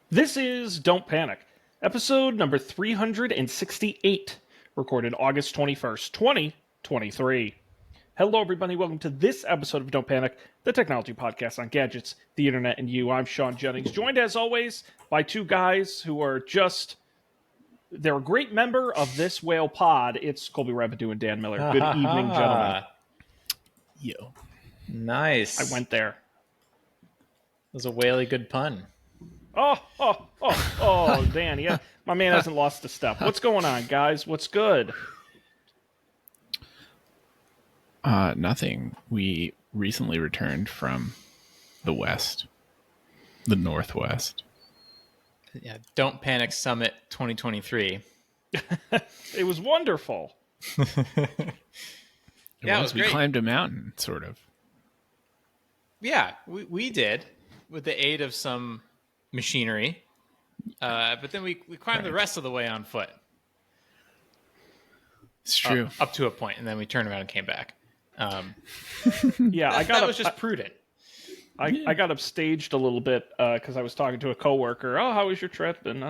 This is Don't Panic, episode number 368, recorded August 21st, 2023. Hello, everybody. Welcome to this episode of Don't Panic, the technology podcast on gadgets, the internet, and you. I'm Shaun Jennings, joined as always by two guys who are they're a great member of this whale pod. It's Colby Rabidou and Dan Miller. Good evening, gentlemen. Yo. Nice. I went there. That was a whaley good pun. Oh, Dan, yeah. My man hasn't lost a step. What's going on, guys? What's good? Nothing. We recently returned from the Northwest. Yeah, Don't Panic Summit 2023. It was wonderful. It was We great. climbed a mountain, sort of. Yeah, we did with the aid of some machinery. But then we climbed the rest of the way on foot. It's true. Up to a point, and then we turned around and came back. Yeah, That was just prudent. I got upstaged a little bit because I was talking to a coworker. Oh, how was your trip? And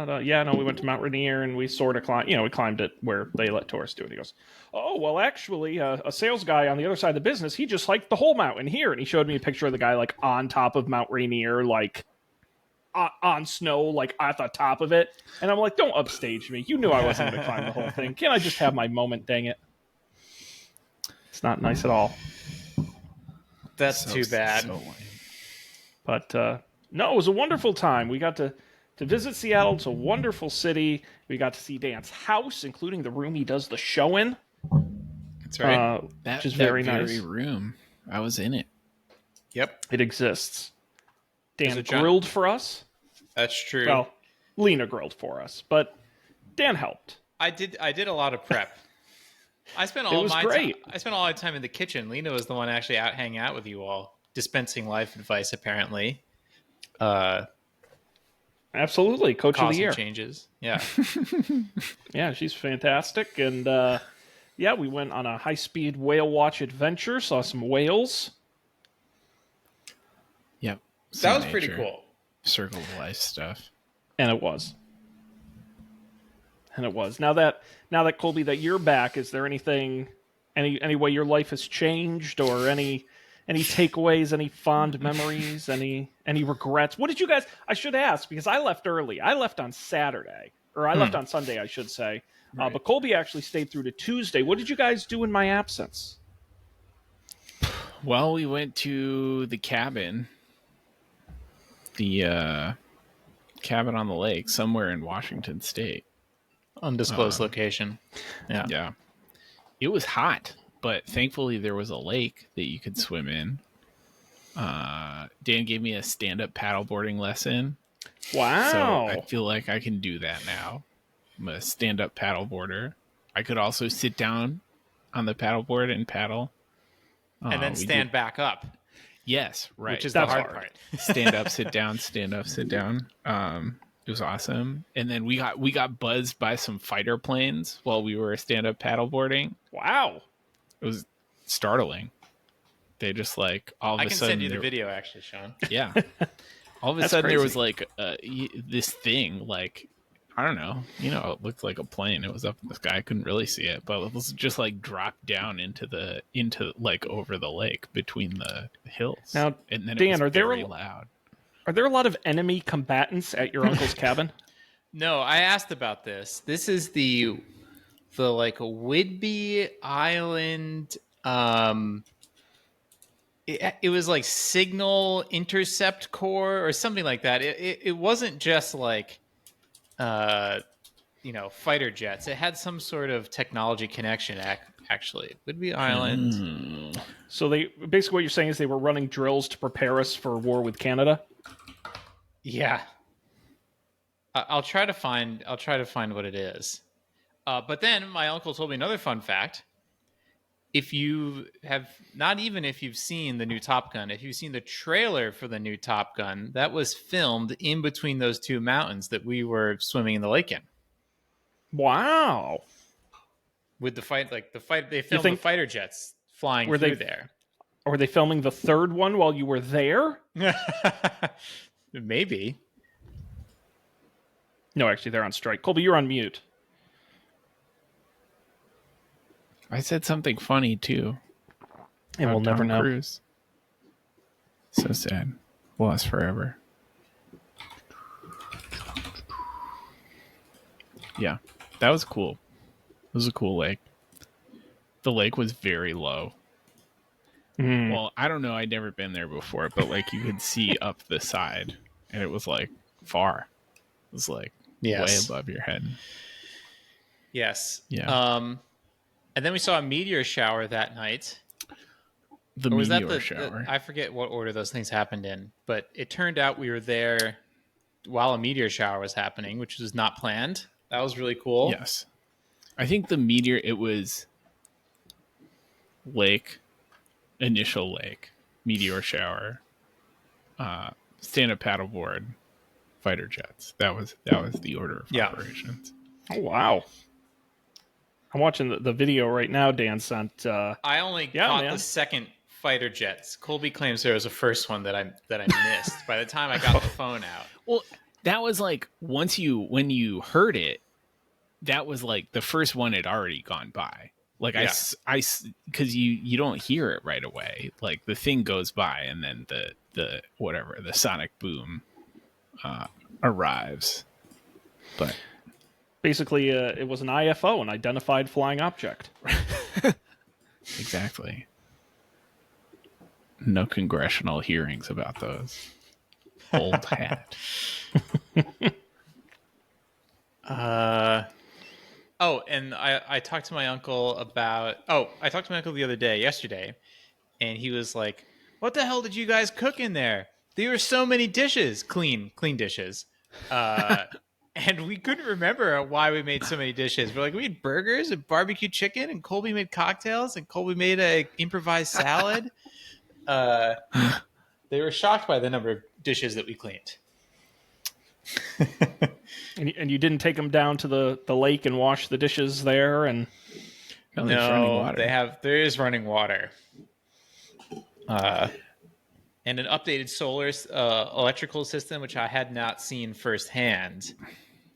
we went to Mount Rainier and we sort of climbed. We climbed it where they let tourists do it. He goes, oh, well, actually, a sales guy on the other side of the business, he just hiked the whole mountain here, and he showed me a picture of the guy like on top of Mount Rainier, like on snow, like at the top of it. And I'm like, don't upstage me. You knew I wasn't going to climb the whole thing. Can't I just have my moment? Dang it! It's not nice at all. That's too bad. So lame. But no, it was a wonderful time. We got to visit Seattle. It's a wonderful city. We got to see Dan's house, including the room he does the show in. That's right. Which is very nice. Room. I was in it. Yep, It exists. Dan There's a giant- grilled for us. that's true. Well, Lena grilled for us, but Dan helped. I did a lot of prep. I spent all was my great. I spent all my time in the kitchen. Lena was the one actually out hanging out with you all, dispensing life advice. Apparently, Absolutely, Coach of the causing Year. changes. Yeah, Yeah, she's fantastic. And we went on a high-speed whale watch adventure. Saw some whales. Yep. that was pretty cool. Circle of life stuff. And it was. Now that Colby, that you're back, is there any way your life has changed, or any takeaways, any fond memories, any regrets? What did you guys? I should ask because I left early. I left on Saturday, or I left on Sunday, I should say. Right. But Colby actually stayed through to Tuesday. What did you guys do in my absence? Well, we went to the cabin. The cabin on the lake somewhere in Washington State. Undisclosed location. Yeah. Yeah. It was hot, but thankfully there was a lake that you could swim in. Dan gave me a stand-up paddleboarding lesson. Wow. So I feel like I can do that now. I'm a stand-up paddleboarder. I could also sit down on the paddleboard and paddle. And then stand back up, Yes, right. which is That's the hard hard. part. Stand up, sit down, stand up, sit down. It was awesome. And then we got buzzed by some fighter planes while we were stand-up paddleboarding. Wow. It was startling. They just like all of I a can sudden send you the video, actually, Sean. Yeah. All of a That's sudden there crazy. was like this thing, like, I don't know, it looked like a plane. It was up in the sky. I couldn't really see it, but it was just like dropped down into like over the lake between the hills. Now, and then Dan, it was are there very a- loud. Are there a lot of enemy combatants at your uncle's cabin? No, I asked about this. This is the like Whidbey Island. It was like Signal Intercept Corps or something like that. It wasn't just like fighter jets. It had some sort of technology connection. Actually, Whidbey Island. So they basically what you're saying is they were running drills to prepare us for war with Canada. Yeah, I'll try to find what it is. But then my uncle told me another fun fact. If you have not even if you've seen the new Top Gun, if you've seen the trailer for the new Top Gun, that was filmed in between those two mountains that we were swimming in the lake in. Wow. With they filmed the fighter jets flying Were through they- there. Or were they filming the third one while you were there? Maybe. No, actually, they're on strike. Colby, you're on mute. I said something funny too. And we'll never Tom know. Cruise. So sad. Lost forever. Yeah, that was cool. It was a cool lake. The lake was very low. Mm. Well, I don't know. I'd never been there before, but like you could see up the side, and it was like far. It was like way above your head. Yes. Yeah. And then we saw a meteor shower that night. The Or was meteor that shower. I forget what order those things happened in, but it turned out we were there while a meteor shower was happening, which was not planned. That was really cool. Yes. I think the meteor, it was initial lake, meteor shower, stand-up paddleboard, fighter jets. That was the order of operations. Oh, wow. I'm watching the video right now Dan sent. I only caught the second fighter jets. Colby claims there was a first one that I missed by the time I got the phone out. Well, that was like when you heard it, that was like the first one had already gone by. Like I because you don't hear it right away. Like the thing goes by and then the sonic boom arrives. But basically, it was an IFO, an identified flying object. Exactly. No congressional hearings about those. Old hat. Oh, and I talked to my uncle yesterday, and he was like, "What the hell did you guys cook in there? There were so many dishes, clean dishes." And we couldn't remember why we made so many dishes. We're like, we had burgers and barbecue chicken, and Colby made cocktails, and Colby made a improvised salad. They were shocked by the number of dishes that we cleaned. And you didn't take them down to the lake and wash the dishes there? And no, running water. There is running water. And an updated solar electrical system, which I had not seen firsthand.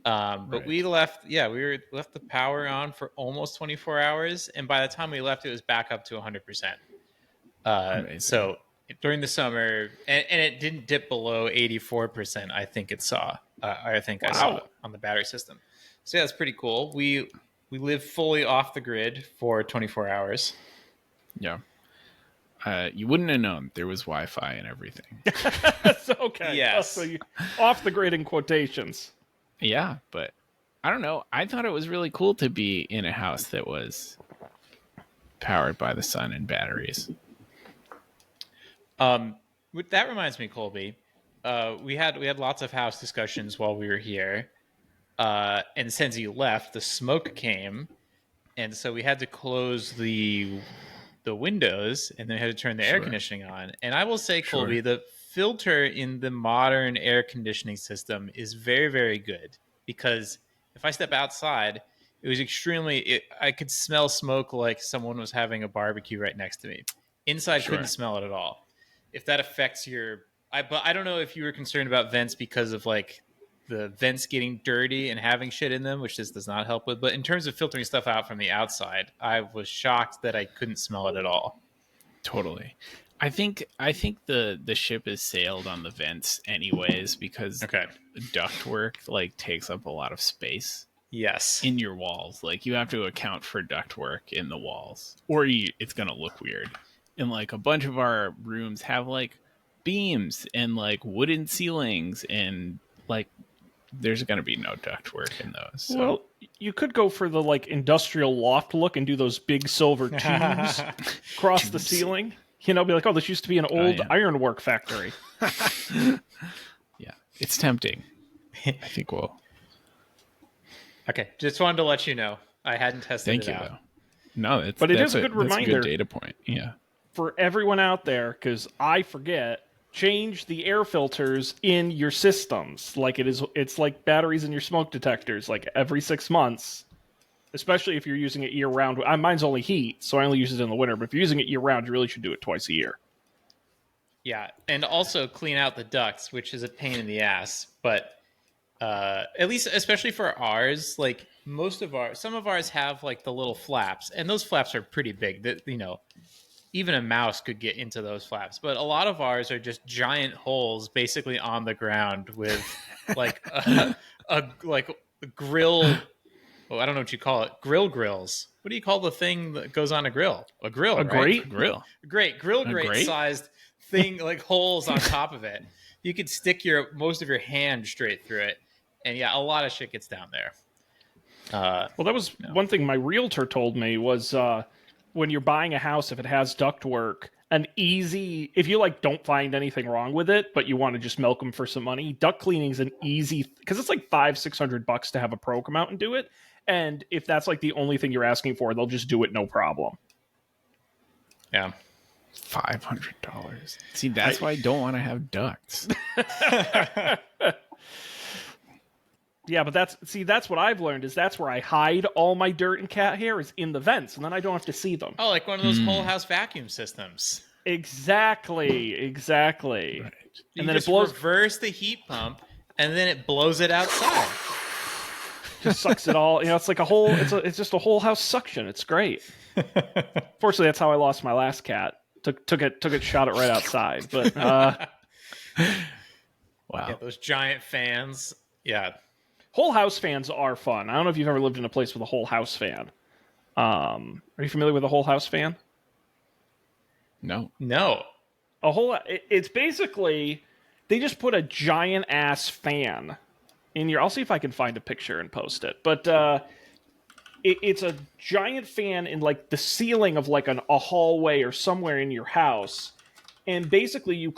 But we left the power on for almost 24 hours, and by the time we left, it was back up to 100%. So during the summer, and it didn't dip below 84%. I think it saw. I saw on the battery system. So yeah, it's pretty cool. We live fully off the grid for 24 hours. Yeah. You wouldn't have known there was Wi-Fi and everything. Okay. Yes. So you off the grid in quotations. Yeah, but I don't know. I thought it was really cool to be in a house that was powered by the sun and batteries. That reminds me, Colby. We had lots of house discussions while we were here, and since you left, the smoke came, and so we had to close the windows, and then had to turn the air conditioning on. And I will say, Colby, the filter in the modern air conditioning system is very, very good, because if I step outside, it was I could smell smoke like someone was having a barbecue right next to me. Inside, couldn't smell it at all. If that affects but I don't know if you were concerned about vents because of like the vents getting dirty and having shit in them, which this does not help with. But in terms of filtering stuff out from the outside, I was shocked that I couldn't smell it at all. Totally. I think the ship is sailed on the vents anyways, because ductwork like takes up a lot of space. Yes. In your walls. Like you have to account for ductwork in the walls, or it's going to look weird. And like a bunch of our rooms have like beams and like wooden ceilings, and like there's going to be no ductwork in those. So. Well, you could go for the like industrial loft look and do those big silver tubes across the ceiling. You know, be like, oh, this used to be an old ironwork factory. Yeah, it's tempting. I think we'll. Okay, just wanted to let you know. I hadn't tested it out. Though. No, it is a good reminder. That's a good data point. Yeah. For everyone out there, because I forget, change the air filters in your systems. Like it's like batteries in your smoke detectors. Like every 6 months, especially if you're using it year round. Mine's only heat, so I only use it in the winter. But if you're using it year round, you really should do it twice a year. Yeah, and also clean out the ducts, which is a pain in the ass. But At least, especially for ours, like some of ours have like the little flaps, and those flaps are pretty big. That even a mouse could get into those flaps. But a lot of ours are just giant holes, basically on the ground with like a grill. Well, I don't know what you call it. Grills. What do you call the thing that goes on a grill? A grill, A right? grate? Grill. Great grill, A grate grate? sized thing, like holes on top of it. You could stick most of your hand straight through it, and yeah, a lot of shit gets down there. Well, that was one thing my realtor told me was when you're buying a house, if it has ductwork, if you like don't find anything wrong with it, but you want to just milk them for some money, duct cleaning is an easy, because it's like $500-600 to have a pro come out and do it. And if that's like the only thing you're asking for, they'll just do it no problem. Yeah. $500. See, that's why I don't want to have ducts. Yeah, but that's what I've learned is that's where I hide all my dirt and cat hair is in the vents, and then I don't have to see them. Oh, like one of those whole house vacuum systems. Exactly. Right. And then it blows. Reverse the heat pump, and then it blows it outside. Just sucks it all. It's like it's just a whole house suction. It's great. Fortunately, that's how I lost my last cat. Took it, shot it right outside. But wow. Yeah, those giant fans. Yeah. Whole house fans are fun. I don't know if you've ever lived in a place with a whole house fan. Are you familiar with a whole house fan? No. It's basically they just put a giant ass fan in your. I'll see if I can find a picture and post it. But it's a giant fan in like the ceiling of like a hallway or somewhere in your house, and basically you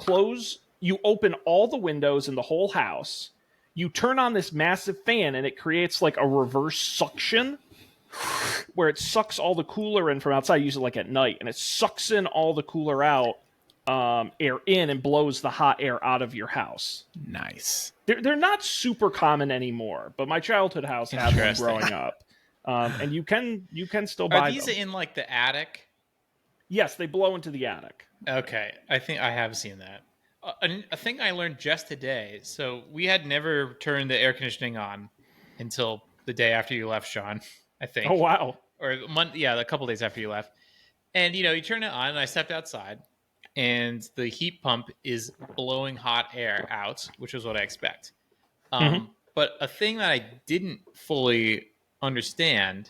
open all the windows in the whole house. You turn on this massive fan, and it creates like a reverse suction where it sucks all the cooler in from outside. Use it like at night, and it sucks in all the cooler out, air in, and blows the hot air out of your house. Nice. They're not super common anymore, but my childhood house had one growing up, and you can still buy them. Are these in like the attic? Yes, they blow into the attic. Okay, I think I have seen that. A thing I learned just today. So we had never turned the air conditioning on until the day after you left, Shaun, I think. Oh, wow. Or a couple days after you left. And, you turn it on, and I stepped outside, and the heat pump is blowing hot air out, which is what I expect. But a thing that I didn't fully understand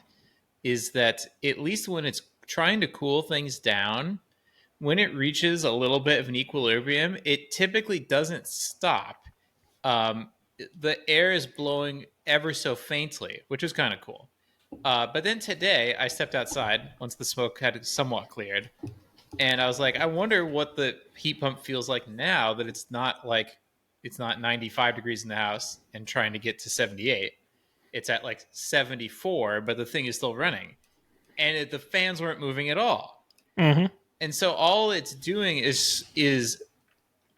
is that at least when it's trying to cool things down, when it reaches a little bit of an equilibrium, it typically doesn't stop. The air is blowing ever so faintly, which is kind of cool. But then today, I stepped outside once the smoke had somewhat cleared, and I was like, I wonder what the heat pump feels like now that it's not 95 degrees in the house and trying to get to 78. It's at like 74, but the thing is still running, and the fans weren't moving at all. Mm-hmm. And so all it's doing is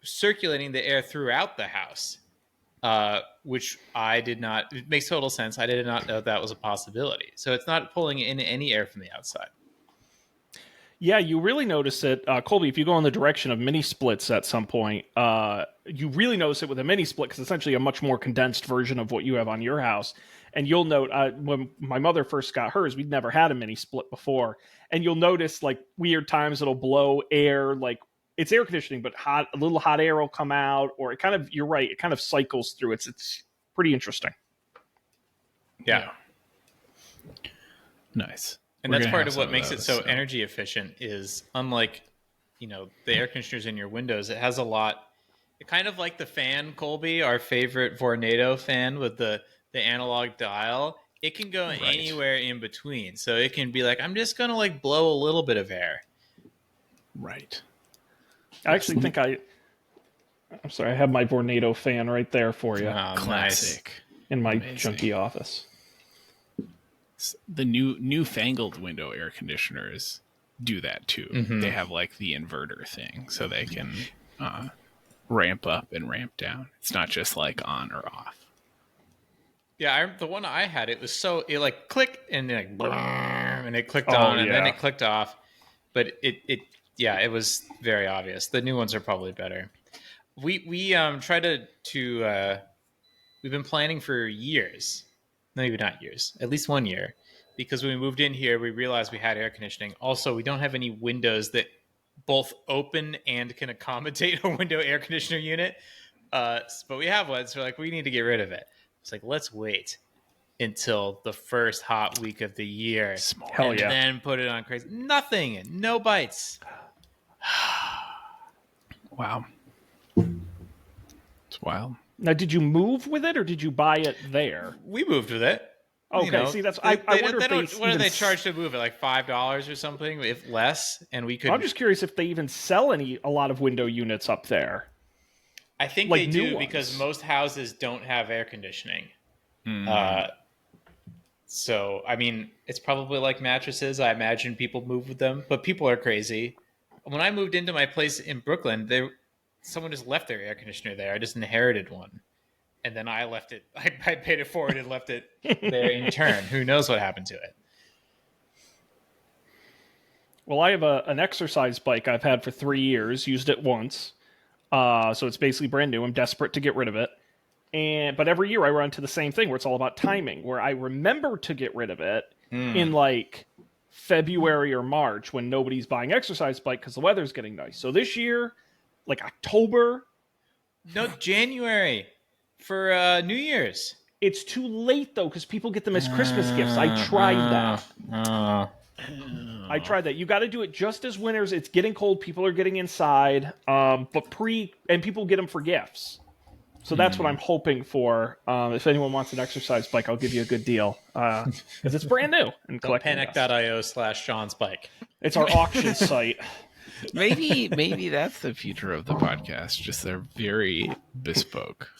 circulating the air throughout the house, which I did not. It makes total sense. I did not know that was a possibility. So it's not pulling in any air from the outside. Yeah, you really notice it, Colby. If you go in the direction of mini splits at some point, you really notice it with a mini split because it's essentially a much more condensed version of what you have on your house. And you'll note when my mother first got hers, we'd never had a mini split before. And you'll notice like weird times it'll blow air, like it's air conditioning, but a little hot air will come out, or it kind of, you're right, it kind of cycles through. It's pretty interesting. Yeah. Nice. And that's part of what makes it so energy efficient is unlike, the air conditioners in your windows, it has a lot, kind of like the fan, Colby, our favorite Vornado fan with the analog dial. It can go anywhere in between. So it can be like, I'm just going to like blow a little bit of air. Right. I actually think I'm sorry, I have my Vornado fan right there for you. Oh, classic. Nice. In my junky office. The newfangled window air conditioners do that too. Mm-hmm. They have like the inverter thing, so they can ramp up and ramp down. It's not just like on or off. Yeah, the one I had, it like clicked and then like and it clicked on and then it clicked off. But it was very obvious. The new ones are probably better. We tried to we've been planning for years. No, maybe not years. At least 1 year. Because when we moved in here, we realized we had air conditioning. Also, we don't have any windows that both open and can accommodate a window air conditioner unit. But we have one, so we're like, we need to get rid of it. It's like, let's wait until the first hot week of the year. Hell and yeah. then put it on crazy. Nothing. No bites. Wow. It's wild. Now, did you move with it or did you buy it there? We moved with it. Okay, see, that's I wonder if they what do even they charge to move it? Like $5 or something, if less. And we could. I'm just curious if they even sell a lot of window units up there. I think like they new do ones. because most houses don't have air conditioning. Mm. So I mean, it's probably like mattresses. I imagine people move with them, but people are crazy. When I moved into my place in Brooklyn, someone just left their air conditioner there. I just inherited one. And then I left it. I paid it forward and left it there in turn. Who knows what happened to it? Well, I have an exercise bike I've had for 3 years, used it once. So it's basically brand new. I'm desperate to get rid of it. But every year I run into the same thing where it's all about timing, where I remember to get rid of it in like February or March when nobody's buying exercise bike because the weather's getting nice. So this year, like October. No, January for New Year's. It's too late, though, because people get them as Christmas gifts. I tried that. I tried that. You got to do it just as winter's. It's getting cold. People are getting inside. And people get them for gifts. So that's what I'm hoping for. If anyone wants an exercise bike, I'll give you a good deal. Because it's brand new. And Panic.io/Sean's bike. It's our auction site. Maybe that's the future of the podcast. Just they're very bespoke.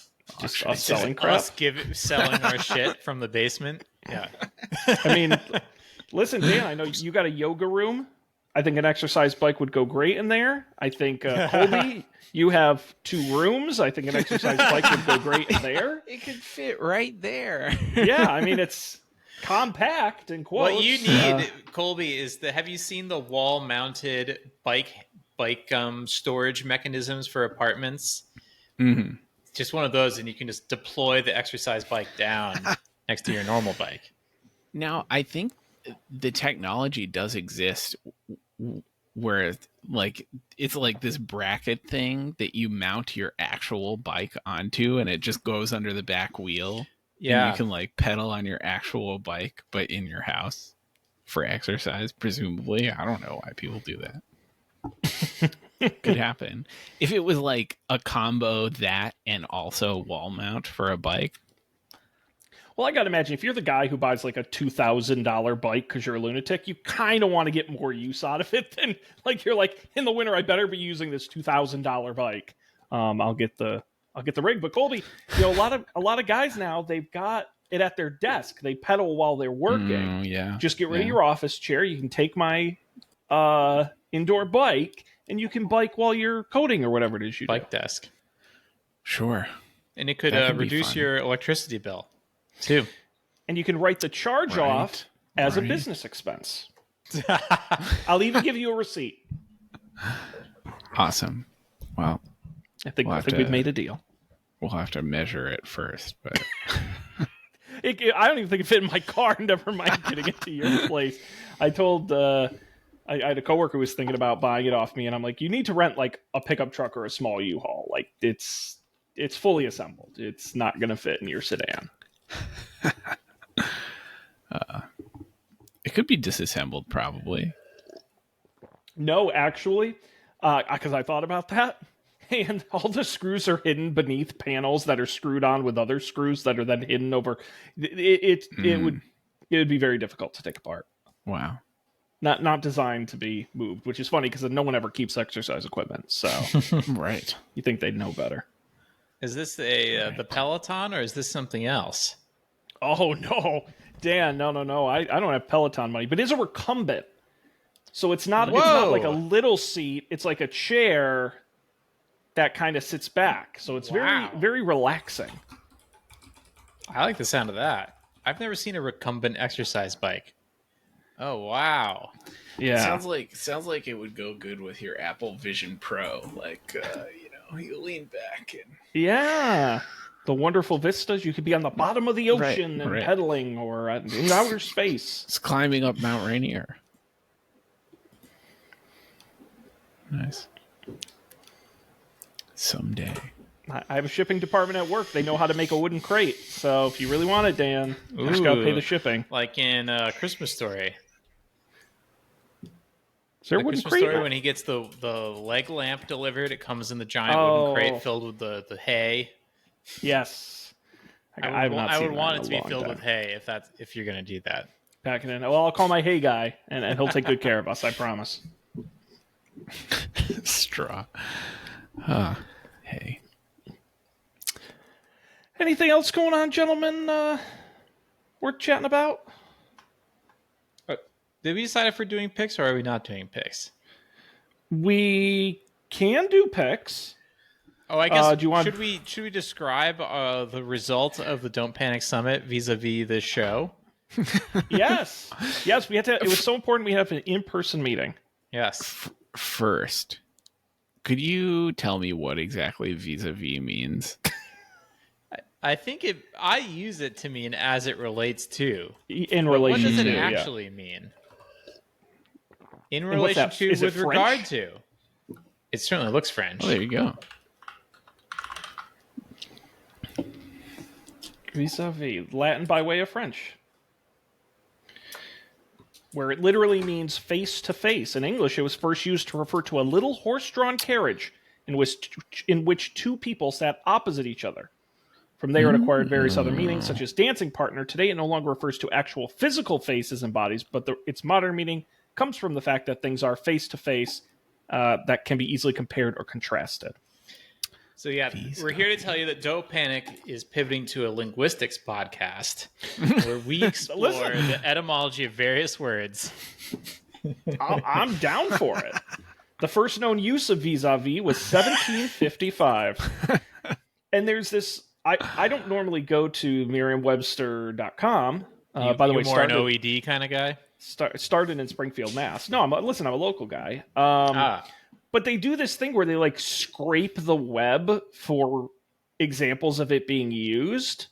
Just us selling crap. Us selling our shit from the basement. Yeah. I mean, listen, Dan, I know you got a yoga room. I think an exercise bike would go great in there. I think, Colby, you have 2 rooms. I think an exercise bike would go great in there. It could fit right there. Yeah, I mean, it's compact and quotes. What you need, Colby, is have you seen the wall-mounted bike storage mechanisms for apartments? Mm-hmm. Just one of those, and you can just deploy the exercise bike down next to your normal bike. Now, I think the technology does exist where like it's like this bracket thing that you mount your actual bike onto, and it just goes under the back wheel. Yeah, and you can like pedal on your actual bike, but in your house for exercise, presumably. I don't know why people do that. Could happen. If it was like a combo that and also wall mount for a bike. Well, I got to imagine if you're the guy who buys like a $2,000 bike because you're a lunatic, you kind of want to get more use out of it than like you're like in the winter. I better be using this $2,000 bike. I'll get the rig. But Colby, you know, a lot of guys now, they've got it at their desk. They pedal while they're working. Yeah. Just get rid of your office chair. You can take my indoor bike. And you can bike while you're coding or whatever it is you do. Bike desk. Sure. And it could reduce your electricity bill, too. And you can write the charge off as a business expense. I'll even give you a receipt. Awesome. Well, I think we've made a deal. We'll have to measure it first, but... I don't even think it fit in my car. Never mind getting it to your place. I told... I had a coworker who was thinking about buying it off me, and I'm like, you need to rent like a pickup truck or a small U-Haul. Like it's fully assembled. It's not going to fit in your sedan. It could be disassembled, probably. No, actually, because I thought about that, and all the screws are hidden beneath panels that are screwed on with other screws that are then hidden over. It would be very difficult to take apart. Wow. Not designed to be moved, which is funny because no one ever keeps exercise equipment. So right, you think they'd know better? Is this the Peloton or is this something else? Oh no, Dan, no. I don't have Peloton money, but it's a recumbent, so it's not like a little seat. It's like a chair that kind of sits back, so it's very very relaxing. I like the sound of that. I've never seen a recumbent exercise bike. Oh wow! Yeah, sounds like it would go good with your Apple Vision Pro. Like you lean back and The wonderful vistas. You could be on the bottom of the ocean and pedaling, or in outer space. It's climbing up Mount Rainier. Nice. Someday. I have a shipping department at work. They know how to make a wooden crate. So if you really want it, Dan, you just gotta pay the shipping. Like in Christmas Story. Is there a wooden crate? Story when he gets the leg lamp delivered, it comes in the giant wooden crate filled with the hay. Yes. I would want it to be filled with hay if you're gonna do that. Pack it in. Well, I'll call my hay guy, and he'll take good care of us. I promise. Straw. Hay. Anything else going on, gentlemen? Worth chatting about? Did we decide if we're doing picks or are we not doing picks? We can do picks. Oh, I guess should we describe the result of the Don't Panic Summit vis-a-vis this show? Yes. We had to. It was so important we have an in-person meeting. Yes. First, could you tell me what exactly vis-a-vis means? I think I use it to mean as it relates to. In relation to. What does it actually mean? In relation to, with regard to. It certainly looks French. Oh, there you go. Vis-a-vis, Latin by way of French, where it literally means face to face. In English, it was first used to refer to a little horse-drawn carriage in which two people sat opposite each other. From there, it acquired various other meanings, such as dancing partner. Today, it no longer refers to actual physical faces and bodies, but its modern meaning comes from the fact that things are face to face that can be easily compared or contrasted. So yeah, we're here to tell you that Dope Panic is pivoting to a linguistics podcast where we explore the etymology of various words. I'm down for it. The first known use of vis-a-vis was 1755. And there's this, I don't normally go to Merriam-Webster.com. By the way, more an OED kind of guy? Started in Springfield, Mass. No, I'm a local guy. But they do this thing where they like scrape the web for examples of it being used.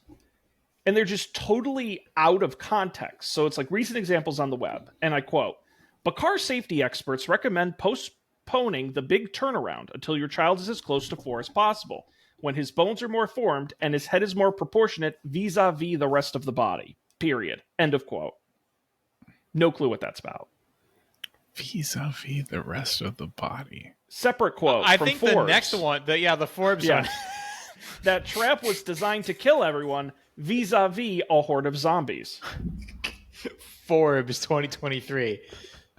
And they're just totally out of context. So it's like recent examples on the web. And I quote, "But car safety experts recommend postponing the big turnaround until your child is as close to 4 as possible, when his bones are more formed and his head is more proportionate vis-a-vis the rest of the body. Period." End of quote. No clue what that's about. Vis-a-vis the rest of the body. Separate quote. I from think Forbes. the next one, the Forbes one. That trap was designed to kill everyone vis-a-vis a horde of zombies. Forbes 2023.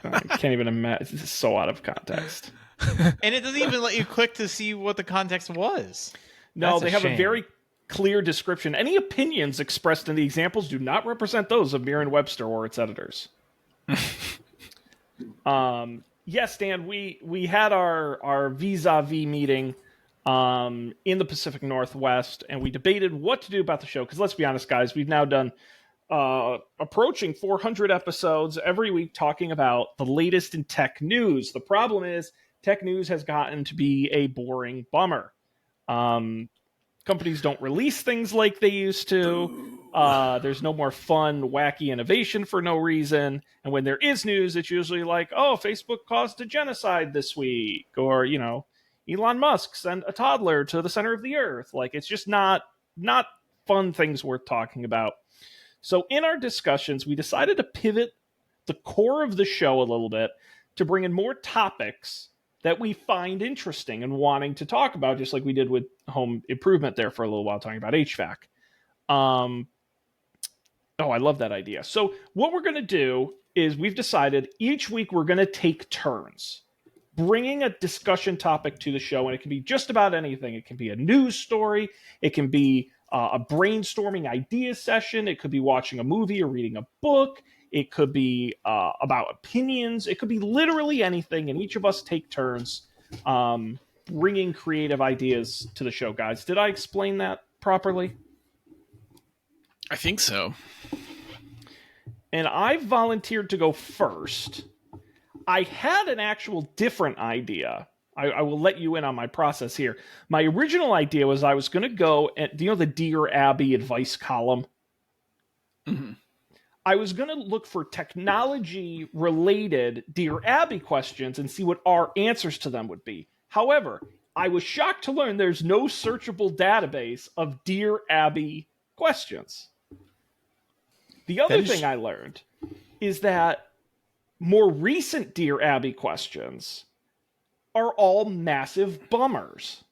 I can't even imagine. This is so out of context. And it doesn't even let you click to see what the context was. No, they have a very clear description. Any opinions expressed in the examples do not represent those of Merriam-Webster or its editors. Yes, Dan, we had our vis-a-vis meeting in the Pacific Northwest, and we debated what to do about the show. Because let's be honest, guys, we've now done approaching 400 episodes every week talking about the latest in tech news. The problem is tech news has gotten to be a boring bummer. Companies don't release things like they used to. There's no more fun, wacky innovation for no reason. And when there is news, it's usually like, oh, Facebook caused a genocide this week. Or, Elon Musk sent a toddler to the center of the earth. Like, it's just not fun things worth talking about. So in our discussions, we decided to pivot the core of the show a little bit to bring in more topics that we find interesting and wanting to talk about, just like we did with home improvement there for a little while, talking about HVAC. I love that idea. So what we're going to do is we've decided each week we're going to take turns bringing a discussion topic to the show, and it can be just about anything. It can be a news story. It can be a brainstorming idea session. It could be watching a movie or reading a book. It could be about opinions. It could be literally anything, and each of us take turns bringing creative ideas to the show, guys. Did I explain that properly? I think so. And I volunteered to go first. I had an actual different idea I will let you in on my process here. My original idea was I was going to go and, do you know the Dear Abby advice column? Mm-hmm. I was going to look for technology related Dear Abby questions and see what our answers to them would be. However, I was shocked to learn there's no searchable database of Dear Abby questions. The other thing I learned is that more recent Dear Abby questions are all massive bummers.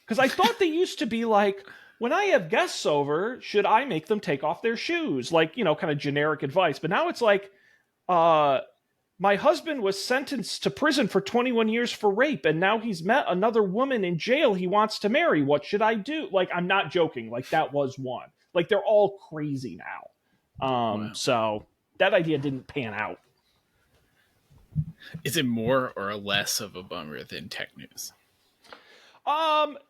Because I thought they used to be like, when I have guests over, should I make them take off their shoes? Like, you know, kind of generic advice. But now it's like, my husband was sentenced to prison for 21 years for rape, and now he's met another woman in jail he wants to marry. What should I do? Like, I'm not joking. Like, that was one. Like, they're all crazy now. Wow. So that idea didn't pan out. Is it more or less of a bummer than tech news?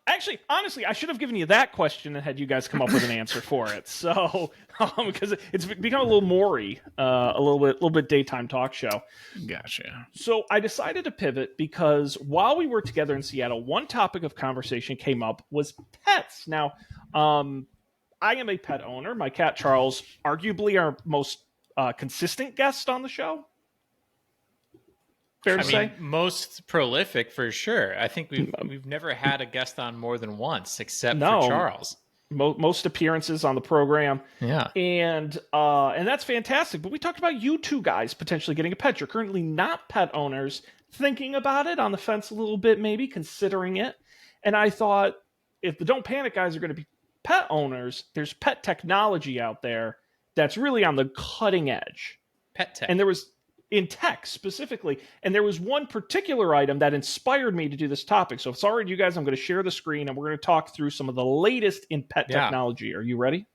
Actually, honestly, I should have given you that question and had you guys come up with an answer for it. So, because it's become a little more-y, a little bit daytime talk show. Gotcha. So I decided to pivot because while we were together in Seattle, one topic of conversation came up was pets. Now, I am a pet owner. My cat Charles, arguably our most consistent guest on the show. Fair to say? Most prolific for sure. I think we've never had a guest on more than once, except for Charles. Most appearances on the program. Yeah. And that's fantastic. But we talked about you two guys potentially getting a pet. You're currently not pet owners, thinking about it, on the fence a little bit, maybe considering it. And I thought, if the Don't Panic guys are going to be pet owners, there's pet technology out there that's really on the cutting edge. Pet tech. And there was, in tech specifically, and there was one particular item that inspired me to do this topic. So if it's all right, you guys, I'm going to share the screen and we're going to talk through some of the latest in pet technology. Are you ready?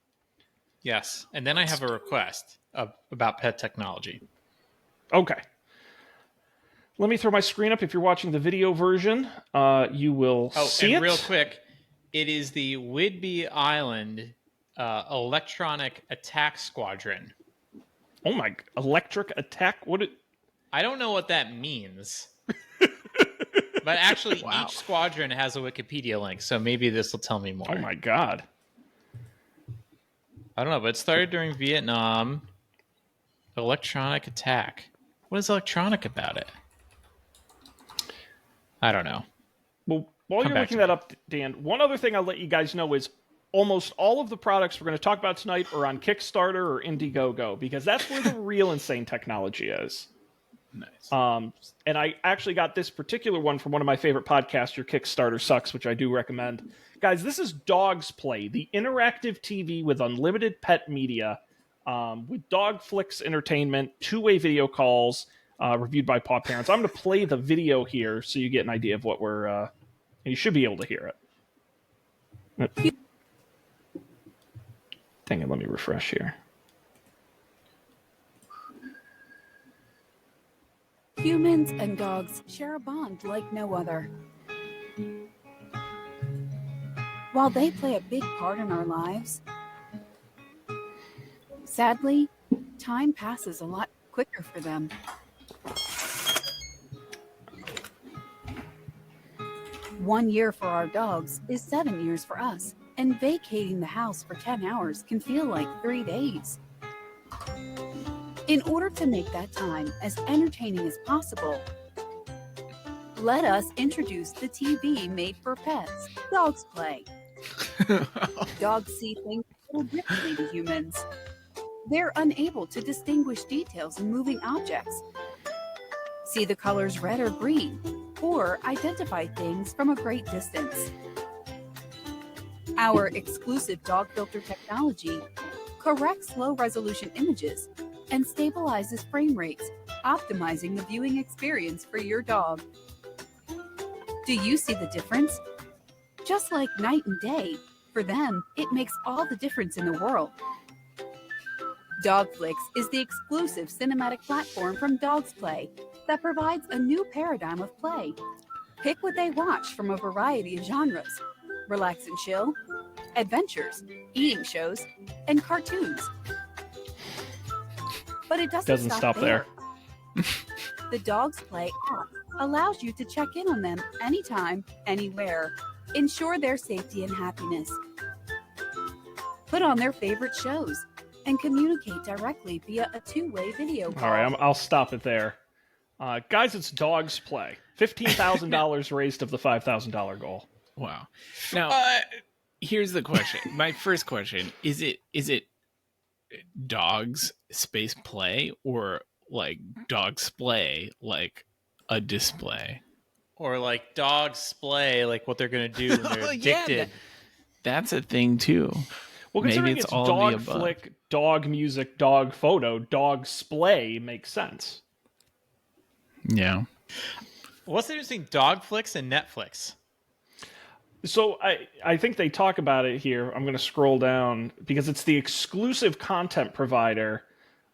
Yes. And then I have a request about pet technology. Okay. Let me throw my screen up. If you're watching the video version, you will see it. Real quick, it is the Whidbey Island Electronic Attack Squadron. Oh my! Electric attack? I don't know what that means. But actually, each squadron has a Wikipedia link, so maybe this will tell me more. Oh my god! I don't know, but it started during Vietnam. Electronic attack. What is electronic about it? I don't know. Well, while you're looking that up, Dan, one other thing I'll let you guys know is almost all of the products we're going to talk about tonight are on Kickstarter or Indiegogo, because that's where the real insane technology is. Nice. And I actually got this particular one from one of my favorite podcasts, Your Kickstarter Sucks, which I do recommend. Guys, this is Dogsplay, the interactive TV with unlimited pet media, with Dogsflix entertainment, two-way video calls, reviewed by paw parents. I'm going to play the video here so you get an idea of what we're... and you should be able to hear it. Dang it, let me refresh here. Humans and dogs share a bond like no other. While they play a big part in our lives, sadly, time passes a lot quicker for them. One year for our dogs is 7 years for us, and vacating the house for 10 hours can feel like 3 days. In order to make that time as entertaining as possible, let us introduce the TV made for pets, Dogsplay. Dogs see things a little differently to humans. They're unable to distinguish details in moving objects, see the colors red or green, or identify things from a great distance. Our exclusive dog filter technology corrects low-resolution images and stabilizes frame rates, optimizing the viewing experience for your dog. Do you see the difference? Just like night and day, for them, it makes all the difference in the world. Dogsflix is the exclusive cinematic platform from Dogsplay that provides a new paradigm of play. Pick what they watch from a variety of genres: relax and chill, adventures, eating shows, and cartoons. But it doesn't stop there. The Dogsplay app allows you to check in on them anytime, anywhere. Ensure their safety and happiness. Put on their favorite shows and communicate directly via a two-way video call. All right, I'll stop it there. Guys, it's Dogsplay. $15,000 raised of the $5,000 goal. Wow. Now, here's the question. My first question, is it dogs space play or like Dogsplay, like a display? Or like Dogsplay, like what they're going to do when they're addicted. That's a thing too. Well, maybe it's all dog of the above. flick, dog music, dog photo, Dogsplay makes sense. Yeah. What's the interesting? Dogflix and Netflix. So I think they talk about it here. I'm going to scroll down because it's the exclusive content provider.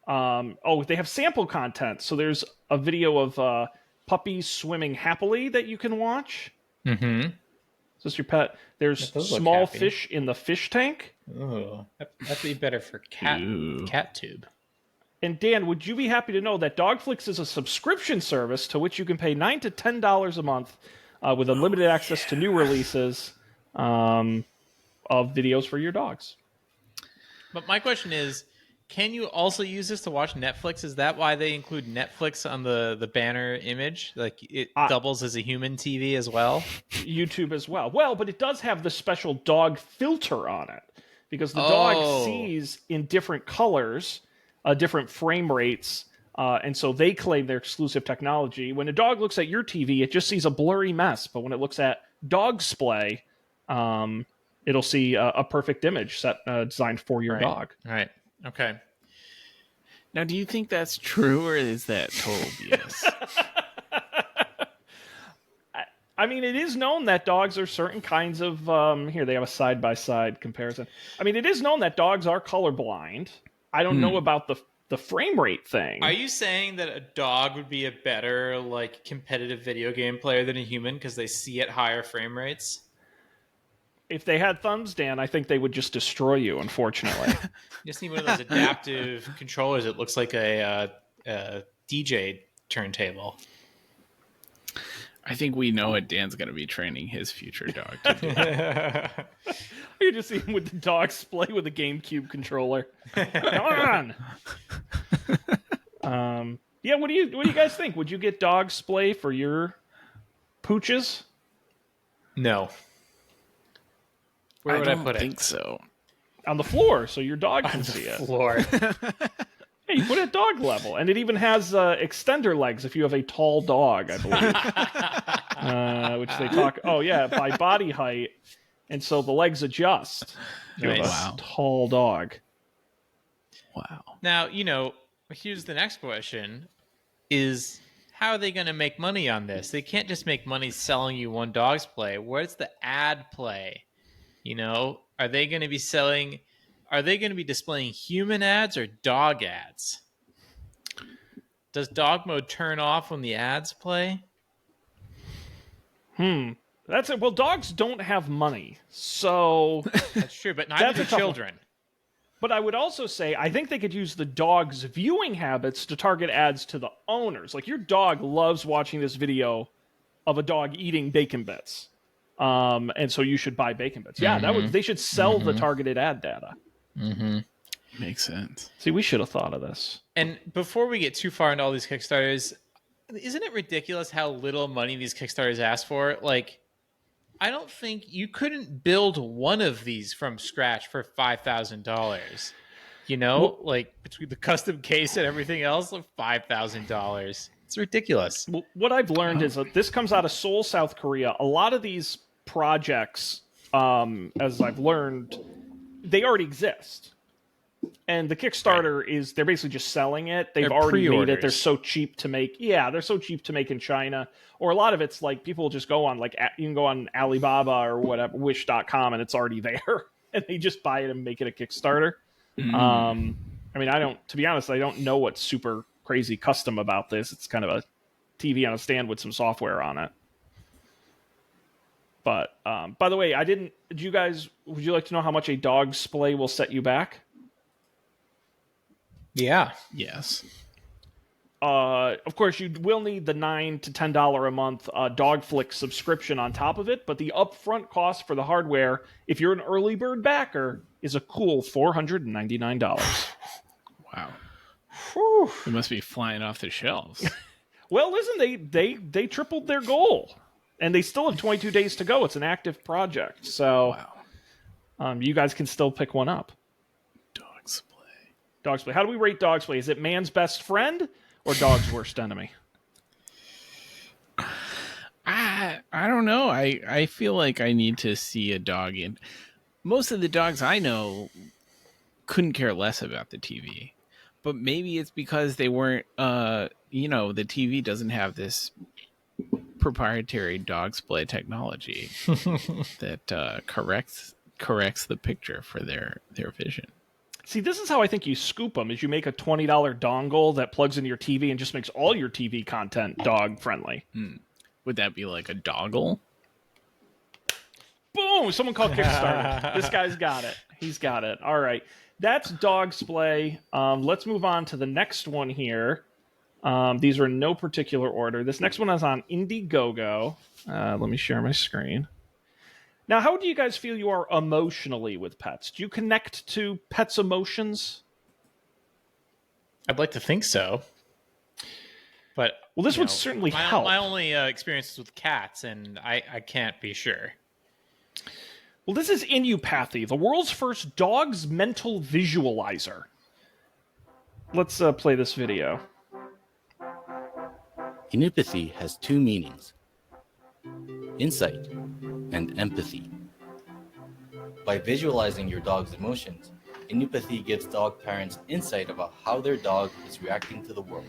They have sample content. So there's a video of puppies swimming happily that you can watch. Mm-hmm. Is this your pet? There's Those look small happy. fish in the fish tank. Oh, that'd be better for cat tube. And Dan, would you be happy to know that Dogflix is a subscription service to which you can pay $9 to $10 a month with unlimited access to new releases of videos for your dogs. But my question is, can you also use this to watch Netflix? Is that why they include Netflix on the banner image? Like it doubles as a human TV as well? YouTube as well. Well, but it does have the special dog filter on it because the dog sees in different colors, different frame rates, and so they claim their exclusive technology. When a dog looks at your TV, it just sees a blurry mess, but when it looks at Dogsplay, it'll see a perfect image designed for your dog. Right. Okay. Now, do you think that's true, or is that total BS? I mean, it is known that dogs are certain kinds of... here, they have a side-by-side comparison. I mean, it is known that dogs are colorblind. I don't know about the frame rate thing. Are you saying that a dog would be a better like competitive video game player than a human because they see at higher frame rates? If they had thumbs, Dan, I think they would just destroy you, unfortunately. You just need one of those adaptive controllers that looks like a DJ turntable. I think we know what Dan's going to be training his future dog to do. You just see him with the Dogsplay with a GameCube controller. Come on! Yeah, what do you guys think? Would you get Dogsplay for your pooches? No. Where would I put it? I think so. On the floor, so your dog can see it. Floor. Hey, you put it at dog level, and it even has extender legs if you have a tall dog, I believe. Which they talk. Oh yeah, by body height, and so the legs adjust. You have Nice. a tall dog. Wow. Now, here's the next question is how are they going to make money on this? They can't just make money selling you one Dogsplay. Where's the ad play? Are they going to be displaying human ads or dog ads? Does dog mode turn off when the ads play? That's it. Well, dogs don't have money, so. That's true, but neither do a tough one. children. But I would also say I think they could use the dog's viewing habits to target ads to the owners. Like your dog loves watching this video of a dog eating bacon bits. And so you should buy bacon bits. Yeah, they should sell the targeted ad data. Makes sense. See, we should have thought of this. And before we get too far into all these Kickstarters, isn't it ridiculous how little money these Kickstarters ask for? Like, I don't think you couldn't build one of these from scratch for $5,000. Like between the custom case and everything else, like $5,000. It's ridiculous. Well, what I've learned is that this comes out of Seoul, South Korea. A lot of these projects, as I've learned, they already exist. And the Kickstarter is, they're basically just selling it. They've They're already made it. pre-orders. They're so cheap to make. Yeah, they're so cheap to make in China. Or a lot of it's like people just go on, like, you can go on Alibaba or whatever, Wish.com, and it's already there. And they just buy it and make it a Kickstarter. I mean, to be honest, I don't know what's super crazy custom about this. It's kind of a TV on a stand with some software on it. But, by the way, would you like to know how much a Dogsplay will set you back? Yeah. Yes. of course, you will need the $9 to $10 a month Dogflix subscription on top of it, but the upfront cost for the hardware, if you're an early bird backer, is a cool $499. Wow. Whew. It must be flying off the shelves. Well, listen, they tripled their goal, and they still have 22 days to go. It's an active project, so you guys can still pick one up. Dogsplay. How do we rate Dogsplay? Is it man's best friend or dog's worst enemy? I don't know. I feel like I need to see a dog in. Most of the dogs I know couldn't care less about the TV. But maybe it's because they weren't, the TV doesn't have this proprietary Dogsplay technology that corrects the picture for their vision. See, this is how I think you scoop them, is you make a $20 dongle that plugs into your TV and just makes all your TV content dog-friendly. Would that be like a doggle? Boom! Someone called Kickstarter. This guy's got it. He's got it. All right. That's Dogsplay. Let's move on to the next one here. These are in no particular order. This next one is on Indiegogo. Let me share my screen. Now, how do you guys feel you are emotionally with pets? Do you connect to pets' emotions? I'd like to think so. But well, this would certainly help. My only experience is with cats, and I can't be sure. Well, this is Inupathy, the world's first dog's mental visualizer. Let's play this video. Inupathy has two meanings: insight and empathy. By visualizing your dog's emotions, Inupathy gives dog parents insight about how their dog is reacting to the world.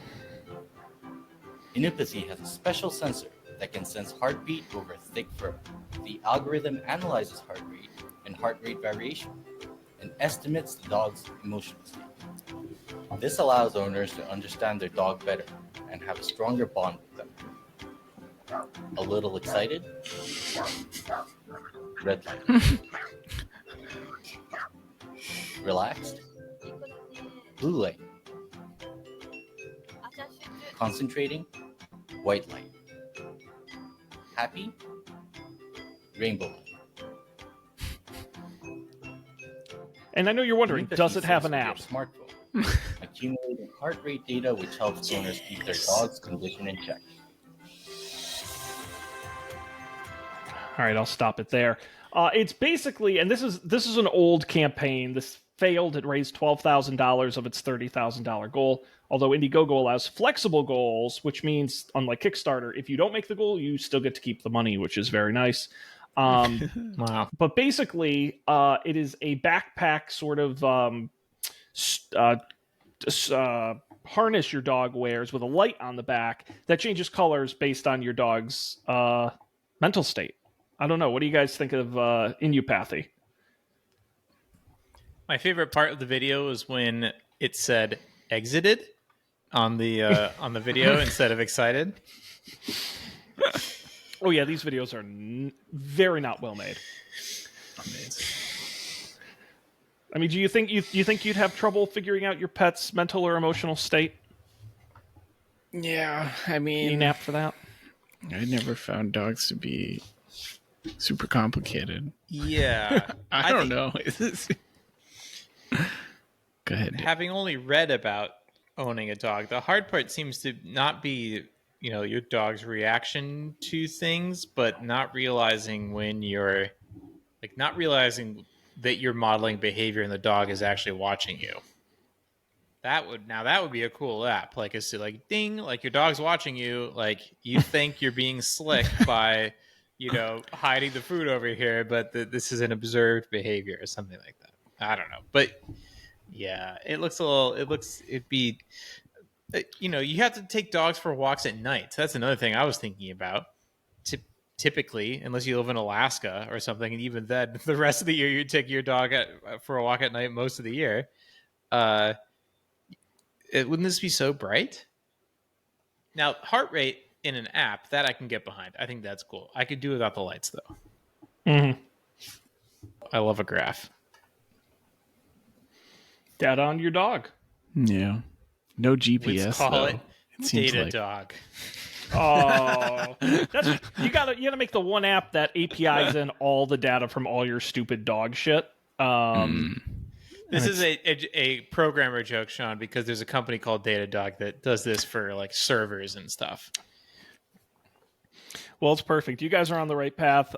Inupathy has a special sensor that can sense heartbeat over thick fur. The algorithm analyzes heart rate and heart rate variation and estimates the dog's emotional state. This allows owners to understand their dog better and have a stronger bond with them. A little excited? Red light. Relaxed? Blue light. Concentrating? White light. Happy? Rainbow light. And I know you're wondering, does it have an app? Smartphone, accumulating heart rate data which helps owners keep their dog's condition in check. All right, I'll stop it there. It's basically, and this is an old campaign. This failed. It raised $12,000 of its $30,000 goal. Although Indiegogo allows flexible goals, which means, unlike Kickstarter, if you don't make the goal, you still get to keep the money, which is very nice. Wow. But basically, it is a backpack sort of harness your dog wears with a light on the back that changes colors based on your dog's mental state. I don't know. What do you guys think of Inupathy? My favorite part of the video is when it said "exited" on the video instead of "excited." Oh yeah, these videos are very not well made. Amazing. I mean, do you think you'd have trouble figuring out your pet's mental or emotional state? Yeah, I mean, Any nap for that? I never found dogs to be super complicated. Yeah. I don't know. Go ahead. Dave. Having only read about owning a dog, the hard part seems to not be, your dog's reaction to things, but not realizing when you're not realizing that you're modeling behavior and the dog is actually watching you. That would be a cool app. Like it's like ding, like your dog's watching you, like you think you're being slick by, hiding the food over here, but this is an observed behavior or something like that. I don't know. But yeah, it'd be, you have to take dogs for walks at night. So that's another thing I was thinking about. Typically, unless you live in Alaska or something, and even then, the rest of the year you take your dog for a walk at night most of the year. Wouldn't this be so bright? Now, heart rate in an app, that I can get behind. I think that's cool. I could do without the lights, though. Mm-hmm. I love a graph. Data on your dog. Yeah. No GPS, Let's call though. it It seems Data like dog. Oh, you gotta make the one app that APIs in all the data from all your stupid dog shit. This is a programmer joke, Shaun, because there's a company called Datadog that does this for like servers and stuff. Well, it's perfect. You guys are on the right path.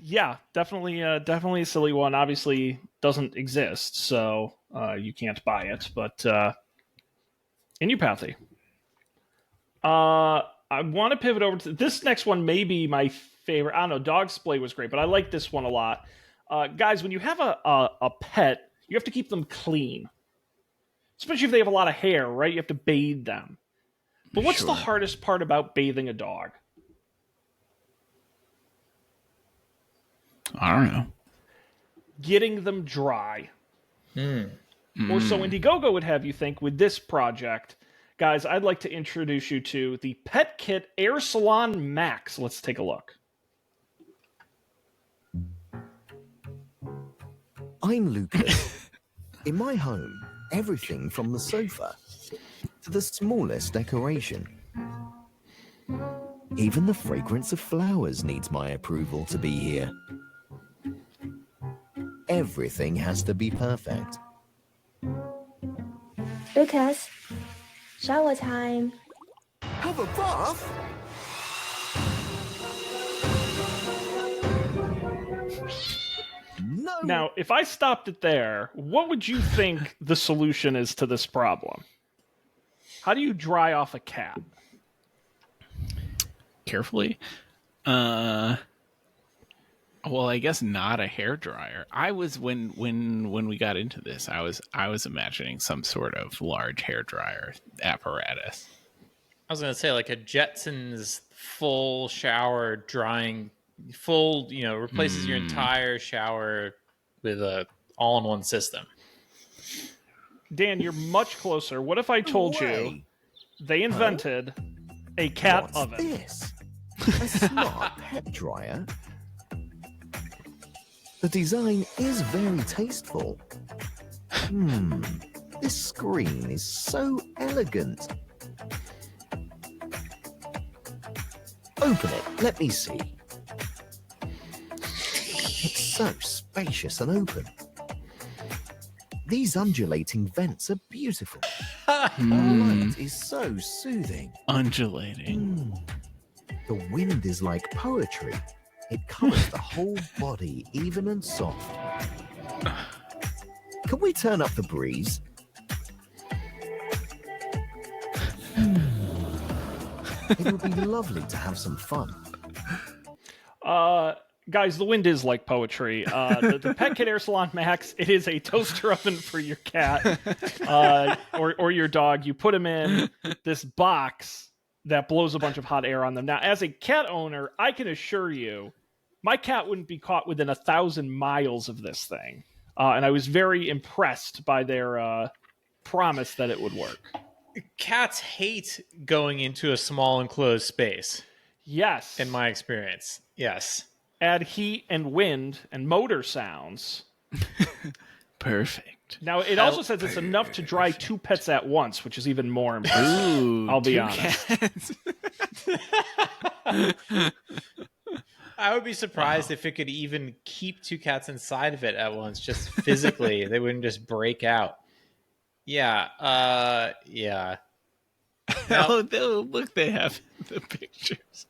Yeah, definitely a silly one. Obviously, doesn't exist, so you can't buy it. But Inupathy. I want to pivot over to this next one. May be my favorite. I don't know. Dogsplay was great, but I like this one a lot. Guys, when you have a pet, you have to keep them clean, especially if they have a lot of hair. Right? You have to bathe them. But what's the hardest part about bathing a dog? I don't know. Getting them dry. Or so Indiegogo would have you think with this project. Guys, I'd like to introduce you to the Pet Kit Air Salon Max. Let's take a look. I'm Lucas. In my home, everything from the sofa to the smallest decoration. Even the fragrance of flowers needs my approval to be here. Everything has to be perfect. Lucas, shower time. Have a bath? No. Now, if I stopped it there, what would you think the solution is to this problem? How do you dry off a cat? Carefully. Well, I guess not a hairdryer. I was when we got into this, I was imagining some sort of large hairdryer apparatus. I was gonna say like a Jetsons full shower drying, full replaces your entire shower with a all-in-one system. Dan, you're much closer. What if I told you they invented a cat What's oven? this? A smart pet dryer? The design is very tasteful. This screen is so elegant. Open it, let me see. It's so spacious and open. These undulating vents are beautiful. The light is so soothing. Undulating. The wind is like poetry. It covers the whole body, even and soft. Can we turn up the breeze? It would be lovely to have some fun. Guys, the wind is like poetry. The Pet Kit Air Salon Max, it is a toaster oven for your cat or your dog. You put them in this box that blows a bunch of hot air on them. Now, as a cat owner, I can assure you, my cat wouldn't be caught within 1,000 miles of this thing. And I was very impressed by their promise that it would work. Cats hate going into a small enclosed space. Yes. In my experience. Yes. Add heat and wind and motor sounds. Perfect. Now, it also says it's enough to dry 2 pets at once, which is even more impressive. Ooh, I'll be 2 honest. cats. I would be surprised if it could even keep 2 cats inside of it at once, just physically. They wouldn't just break out. Yeah. Yeah. Now, Look, they have the pictures.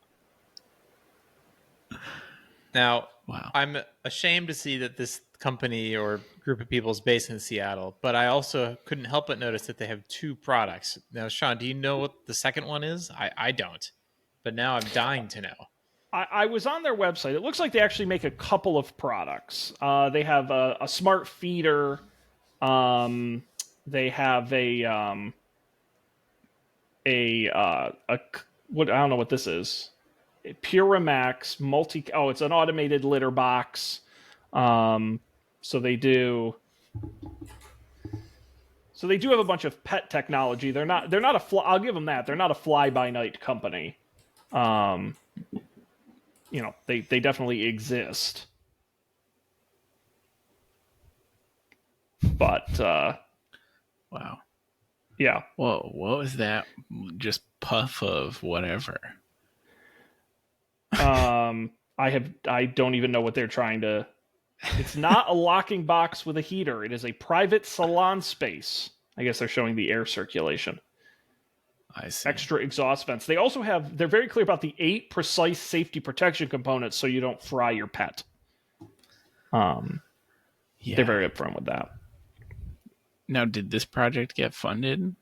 Now, Wow. I'm ashamed to see that this company or group of people is based in Seattle, but I also couldn't help but notice that they have 2 products. Now, Shaun, do you know what the second one is? I don't, but now I'm dying to know. I was on their website. It looks like they actually make a couple of products. They have a smart feeder. They have what I don't know what this is. A Puramax multi. Oh, it's an automated litter box. So they do have a bunch of pet technology. They're not a I'll give them that. They're not a fly by night company. They definitely exist. But Wow. Yeah. Whoa, what was that? Just puff of whatever. I don't even know what they're trying to. It's not a locking box with a heater. It is a private salon space. I guess they're showing the air circulation. I see. Extra exhaust vents. They also have. They're very clear about the 8 precise safety protection components, so you don't fry your pet. Yeah. They're very upfront with that. Now, did this project get funded?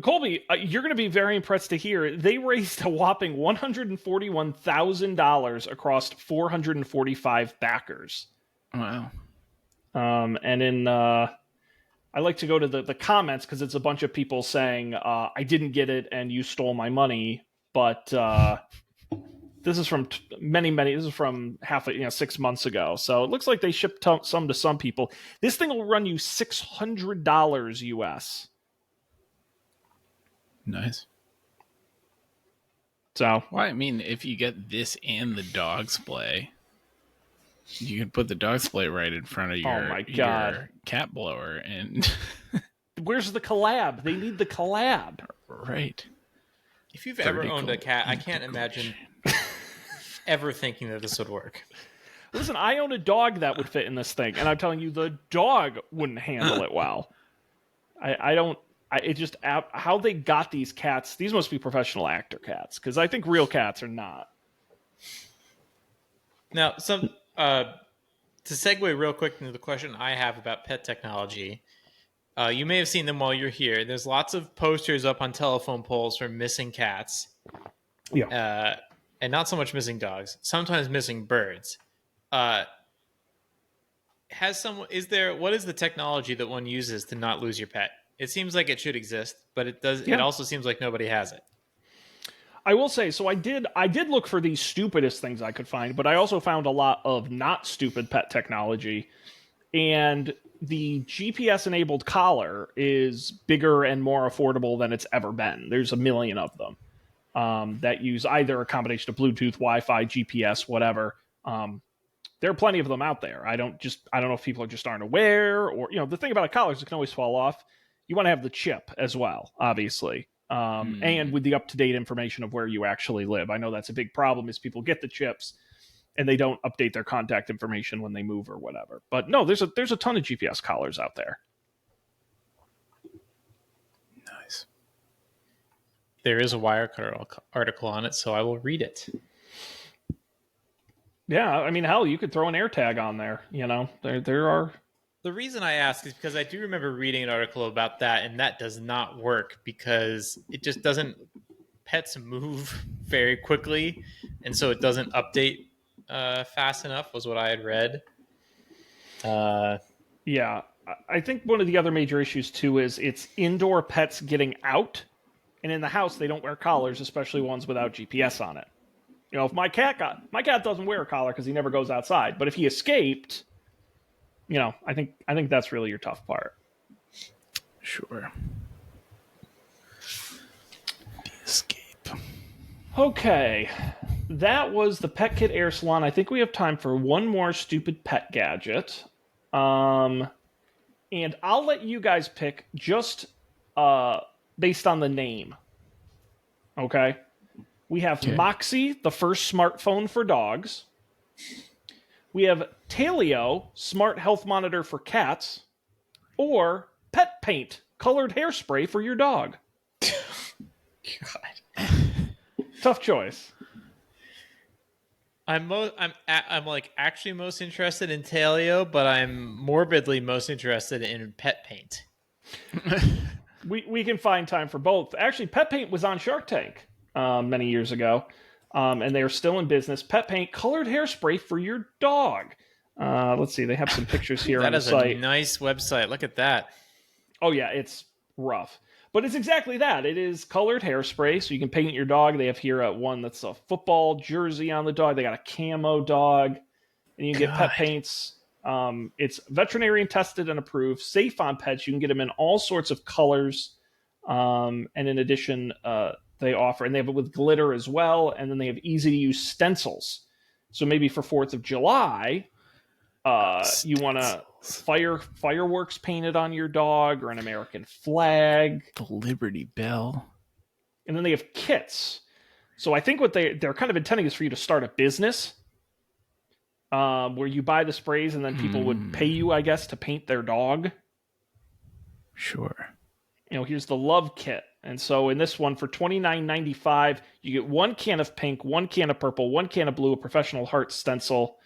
Colby, you're going to be very impressed to hear they raised a whopping $141,000 across 445 backers. Wow. And in I like to go to the comments because it's a bunch of people saying I didn't get it and you stole my money. But this is from many. This is from 6 months ago. So it looks like they shipped some to some people. This thing will run you $600 US. Nice. So, well, I mean, if you get this and the Dogsplay, you can put the Dogsplay right in front of your cat blower. And where's the collab? They need the collab. Right. If you've ever owned a cat, I can't imagine ever thinking that this would work. Listen, I own a dog that would fit in this thing, and I'm telling you, the dog wouldn't handle it well. It just how they got these cats. These must be professional actor cats, because I think real cats are not. Now, to segue real quick into the question I have about pet technology, you may have seen them while you're here. There's lots of posters up on telephone poles for missing cats. Yeah. And not so much missing dogs. Sometimes missing birds. What is the technology that one uses to not lose your pet? It seems like it should exist, but it does. Yeah. It also seems like nobody has it. I will say, so I did look for the stupidest things I could find, but I also found a lot of not stupid pet technology. And the GPS-enabled collar is bigger and more affordable than it's ever been. There's a million of them that use either a combination of Bluetooth, Wi-Fi, GPS, whatever. There are plenty of them out there. I don't know if people just aren't aware, or the thing about a collar is it can always fall off. You want to have the chip as well, obviously, and with the up-to-date information of where you actually live. I know that's a big problem is people get the chips and they don't update their contact information when they move or whatever. But no, there's a ton of GPS collars out there. Nice. There is a Wirecutter article on it, so I will read it. Yeah, I mean, hell, you could throw an AirTag on there. There are. The reason I ask is because I do remember reading an article about that, and that does not work because it just doesn't. Pets move very quickly, and so it doesn't update fast enough. Was what I had read. Yeah, I think one of the other major issues too is it's indoor pets getting out, and in the house they don't wear collars, especially ones without GPS on it. If my cat doesn't wear a collar because he never goes outside, but if he escaped. I think that's really your tough part. Sure. The escape. Okay. That was the Pet Kit Air Salon. I think we have time for one more stupid pet gadget. And I'll let you guys pick just based on the name. Okay? We have Moxie, the first smartphone for dogs. We have Taleo, smart health monitor for cats, or Pet Paint, colored hairspray for your dog. God, tough choice. I'm actually most interested in Taleo, but I'm morbidly most interested in Pet Paint. we can find time for both. Actually, Pet Paint was on Shark Tank many years ago. And they are still in business. Pet Paint, colored hairspray for your dog. Let's see. They have some pictures here on the site. That is a nice website. Look at that. Oh, yeah. It's rough. But it's exactly that. It is colored hairspray, so you can paint your dog. They have here one that's a football jersey on the dog. They got a camo dog. And you can get pet paints. It's veterinarian tested and approved. Safe on pets. You can get them in all sorts of colors. And in addition... they offer, and they have it with glitter as well, and then they have easy-to-use stencils. So maybe for 4th of July, You want to fireworks painted on your dog or an American flag. The Liberty Bell. And then they have kits. So I think what they're kind of intending is for you to start a business where you buy the sprays and then people would pay you, I guess, to paint their dog. Sure. Here's the love kit. And so in this one, for $29.95, you get 1 can of pink, 1 can of purple, 1 can of blue, a professional heart stencil,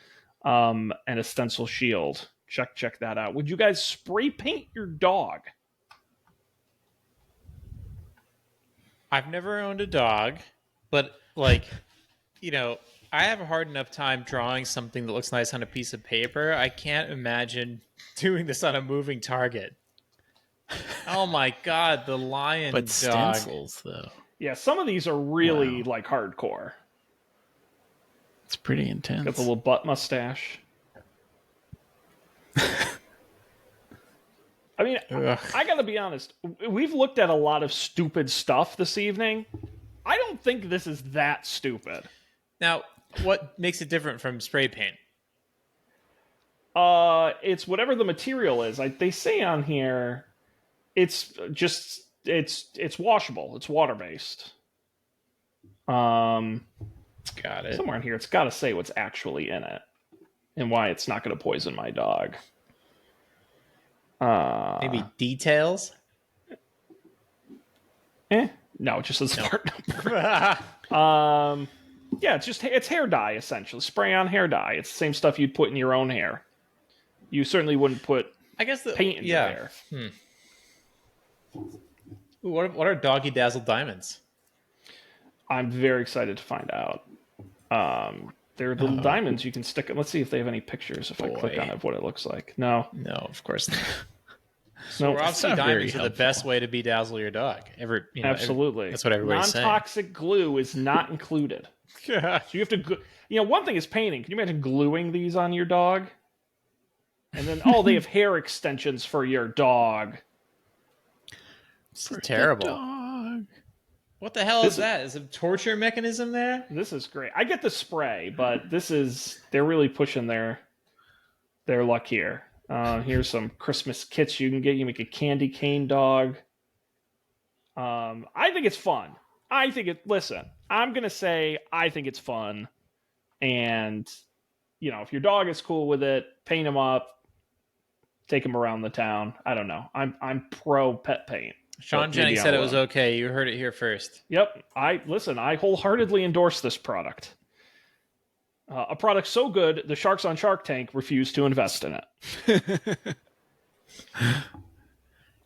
and a stencil shield. Check that out. Would you guys spray paint your dog? I've never owned a dog, but I have a hard enough time drawing something that looks nice on a piece of paper. I can't imagine doing this on a moving target. Oh my God, the lion But dog. stencils, though. Yeah, some of these are really hardcore. It's pretty intense. Got the little butt mustache. I mean, I gotta be honest. We've looked at a lot of stupid stuff this evening. I don't think this is that stupid. Now, what makes it different from spray paint? It's whatever the material is. They say on here, it's washable. It's water based. Got it. Somewhere in here, it's got to say what's actually in it and why it's not going to poison my dog. Maybe details? No, it just says part number. Yeah, it's hair dye essentially. Spray on hair dye. It's the same stuff you'd put in your own hair. You certainly wouldn't put paint in your hair. Ooh, what are doggy dazzle diamonds? I'm very excited to find out. They're little diamonds you can stick. Let's see if they have any pictures. If I click on it, of what it looks like. No, of course not. No, obviously diamonds are the best way to bedazzle your dog. Absolutely. That's what everybody's saying. Non-toxic glue is not included. So you have to, one thing is painting. Can you imagine gluing these on your dog? And then, they have hair extensions for your dog. It's terrible. What the hell is that? Is a torture mechanism there? This is great. I get the spray, but they're really pushing their luck here. Here's some Christmas kits you can get. You make a candy cane dog. I think it's fun. Listen, I'm going to say I think it's fun. And, if your dog is cool with it, paint him up, take him around the town. I don't know. I'm pro pet paint. Shaun Jennings said it was okay. You heard it here first. Yep. I wholeheartedly endorse this product. A product so good, the sharks on Shark Tank refuse to invest in it.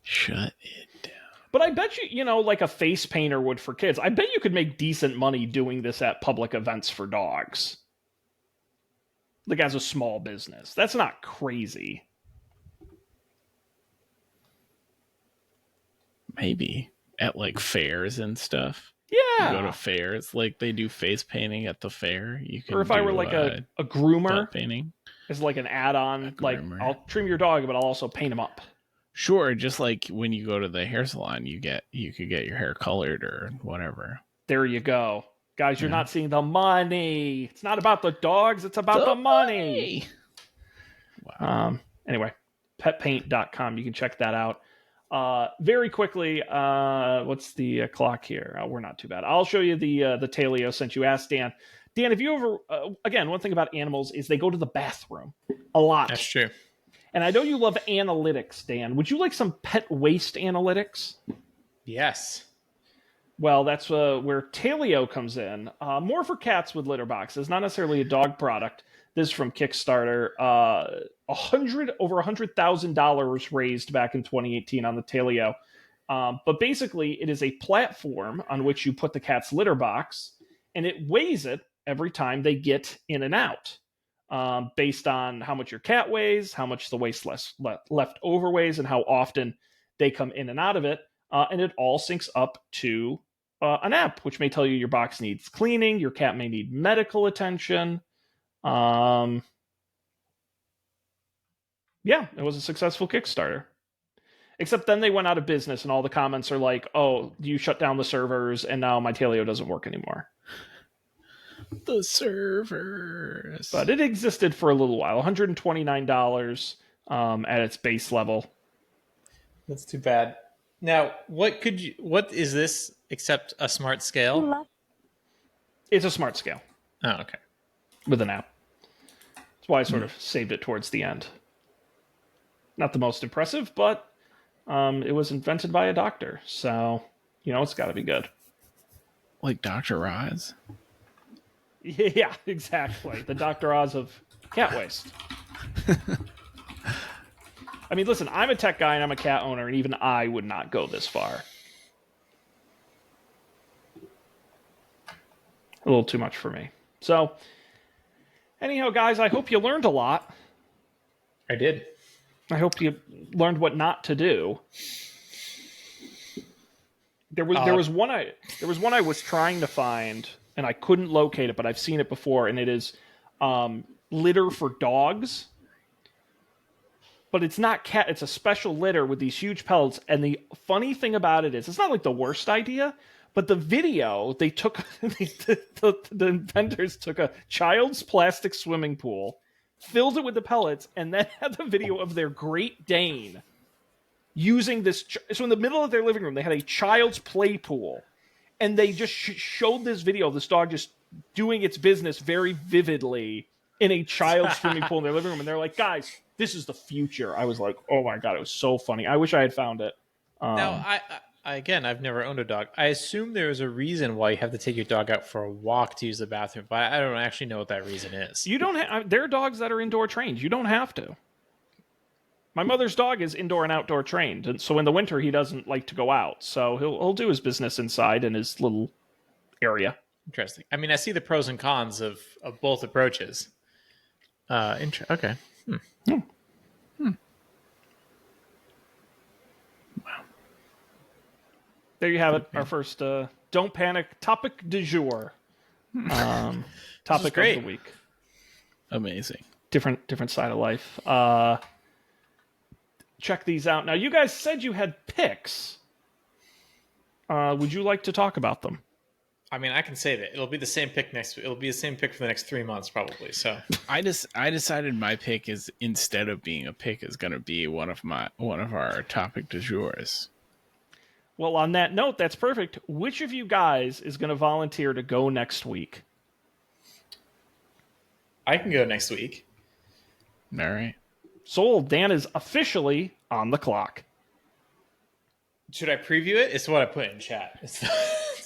Shut it down. But I bet you, like a face painter would for kids, I bet you could make decent money doing this at public events for dogs. Like as a small business. That's not crazy. Maybe at fairs and stuff. Yeah. You go to fairs, they do face painting at the fair. You can. Or if I were a groomer, painting as an add-on, I'll trim your dog, but I'll also paint him up. Sure, just like when you go to the hair salon, you could get your hair colored or whatever. There you go, guys. You're not seeing the money. It's not about the dogs. It's about the money. Wow. Anyway, petpaint.com. You can check that out. Very quickly, what's the clock here? We're not too bad. I'll show you the Talio since you asked Dan. Dan, have you ever, again, one thing about animals is they go to the bathroom a lot. That's true. And I know you love analytics, Dan. Would you like some pet waste analytics? Yes. Well, that's where Talio comes in. More for cats with litter boxes, not necessarily a dog product. This is from Kickstarter. Over $100,000 raised back in 2018 on the Talio. But basically, it is a platform on which you put the cat's litter box, and it weighs it every time they get in and out, based on how much your cat weighs, how much the waste left over weighs, and how often they come in and out of it. And it all syncs up to an app, which may tell you your box needs cleaning, your cat may need medical attention. Yeah, it was a successful Kickstarter. Except then they went out of business and all the comments are like, oh, you shut down the servers and now my Talio doesn't work anymore. The servers. But it existed for a little while. $129 at its base level. That's too bad. Now, what is this except a smart scale? It's a smart scale Oh, okay. with an app. That's why I sort of saved it towards the end. Not the most impressive, but it was invented by a doctor, so it's got to be good. Like Dr. Oz? Yeah, exactly. The Dr. Oz of cat waste. I mean, listen, I'm a tech guy and I'm a cat owner, and even I would not go this far. A little too much for me. So, anyhow, guys, I hope you learned a lot. I did. I hope you learned what not to do. There was one I was trying to find and I couldn't locate it, but I've seen it before, and it is litter for dogs. But it's not cat. It's a special litter with these huge pellets. And the funny thing about it is, it's not like the worst idea, but the video they took, the inventors took a child's plastic swimming pool, filled it with the pellets, and then had the video of their Great Dane using this. So in the middle of their living room, they had a child's play pool, and they just showed this video of this dog just doing its business very vividly in a child's swimming pool in their living room. And they're like, guys, this is the future. I was like, oh my God, it was so funny. I wish I had found it. Now, again, I've never owned a dog. I assume there is a reason why you have to take your dog out for a walk to use the bathroom, but I don't actually know what that reason is. You don't have. There are dogs that are indoor trained. You don't have to. My mother's dog is indoor and outdoor trained, and so in the winter he doesn't like to go out. So he'll do his business inside in his little area. Interesting. I mean, I see the pros and cons of both approaches. Okay. There you have it. Our first "Don't Panic" topic du jour. Topic of the week. Amazing. Different side of life. Check these out. Now, you guys said you had picks. Would you like to talk about them? I mean, I can save it. It'll be the same pick It'll be the same pick for the next 3 months, probably. So I decided my pick is, instead of being a pick, is going to be one of our topic du jours. Well, on that note, that's perfect. Which of you guys is going to volunteer to go next week? I can go next week. All right. Sold. Dan is officially on the clock. Should I preview it? It's what I put in chat. It's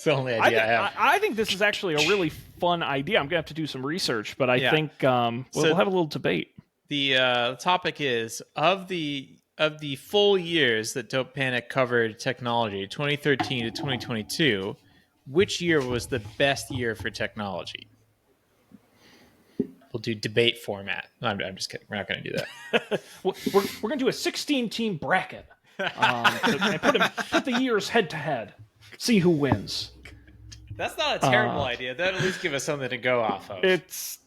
the only idea I have. I think this is actually a really fun idea. I'm going to have to do some research, but I think we'll have a little debate. The topic is, of the full years that Dope Panic covered technology, 2013 to 2022, which year was the best year for technology? We'll do debate format. No, I'm just kidding. We're not going to do that. We're going to do a 16-team bracket and put the years head to head. See who wins. That's not a terrible idea. That'll at least give us something to go off of. It's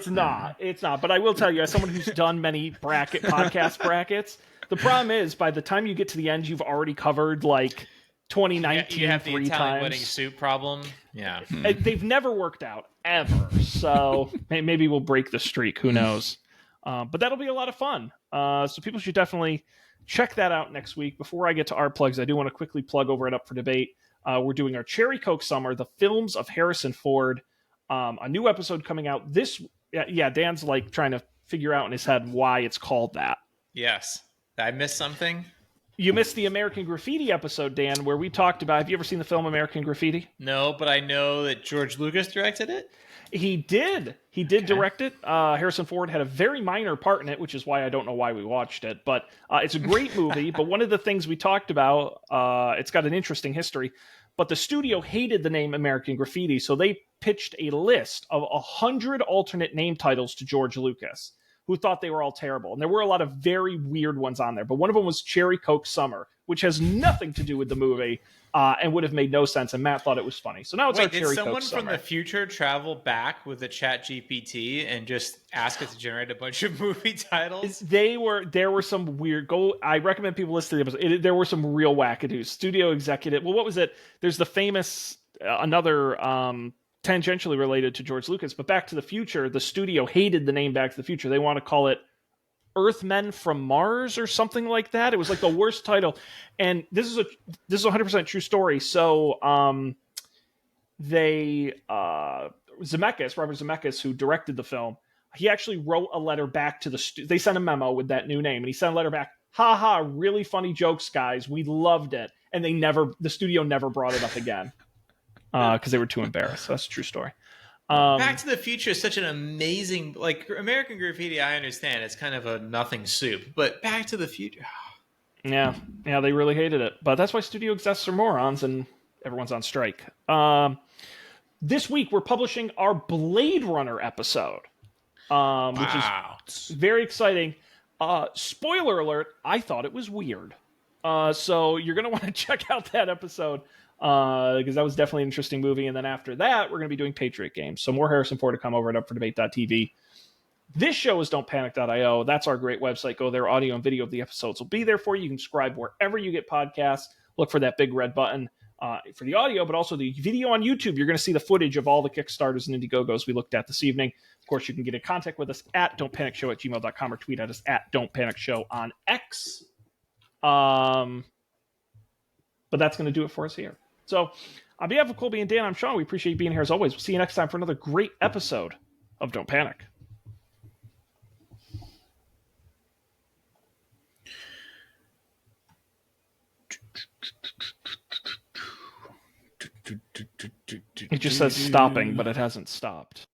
not. But I will tell you, as someone who's done many podcast brackets, the problem is by the time you get to the end, you've already covered like 2019 you have the three Italian times. Wedding soup problem. Yeah, they've never worked out ever. So maybe we'll break the streak. Who knows? But that'll be a lot of fun. So people should definitely check that out next week. Before I get to our plugs, I do want to quickly plug over it Up for Debate. We're doing our Cherry Coke Summer, the films of Harrison Ford. A new episode coming out this. Yeah, Dan's like trying to figure out in his head why it's called that. Yes. Did I miss something? You missed the American Graffiti episode, Dan, where we talked about... Have you ever seen the film American Graffiti? No, but I know that George Lucas directed it. He did. He did direct it. Harrison Ford had a very minor part in it, which is why I don't know why we watched it. But it's a great movie. But one of the things we talked about, it's got an interesting history. But the studio hated the name American Graffiti, so they pitched a list of 100 alternate name titles to George Lucas, who thought they were all terrible. And there were a lot of very weird ones on there. But one of them was Cherry Coke Summer, which has nothing to do with the movie and would have made no sense. And Matt thought it was funny. So now it's our Cherry Coke Summer. Did someone from the future travel back with the Chat GPT and just ask it to generate a bunch of movie titles? There were some weird... I recommend people listen to the episode. There were some real wackadoos. Studio executive... Well, what was it? There's the famous... another tangentially related to George Lucas, but Back to the Future, the studio hated the name Back to the Future. They want to call it Earthmen from Mars or something like that. It was like the worst title. And this is a 100% true story. So Robert Zemeckis, who directed the film, he actually wrote a letter back to they sent a memo with that new name, and he sent a letter back. Ha ha, really funny jokes, guys. We loved it. And the studio never brought it up again because they were too embarrassed. So that's a true story. Back to the Future is such an amazing, like, American Graffiti, I understand. It's kind of a nothing soup. But Back to the Future... Yeah, they really hated it. But that's why studio execs are morons and everyone's on strike. This week, we're publishing our Blade Runner episode, which is very exciting. Spoiler alert, I thought it was weird. So you're going to want to check out that episode because that was definitely an interesting movie. And then after that, we're going to be doing Patriot Games. So more Harrison Ford to come over at UpForDebate.tv. This show is don'tpanic.io. That's our great website. Go there. Audio and video of the episodes will be there for you. You can subscribe wherever you get podcasts. Look for that big red button for the audio, but also the video on YouTube. You're going to see the footage of all the Kickstarters and Indiegogos we looked at this evening. Of course, you can get in contact with us at don'tpanicshow@gmail.com or tweet at us at don'tpanicshow on X. But that's going to do it for us here. So on behalf of Colby and Dan, I'm Shaun. We appreciate you being here as always. We'll see you next time for another great episode of Don't Panic. It just says stopping, but it hasn't stopped.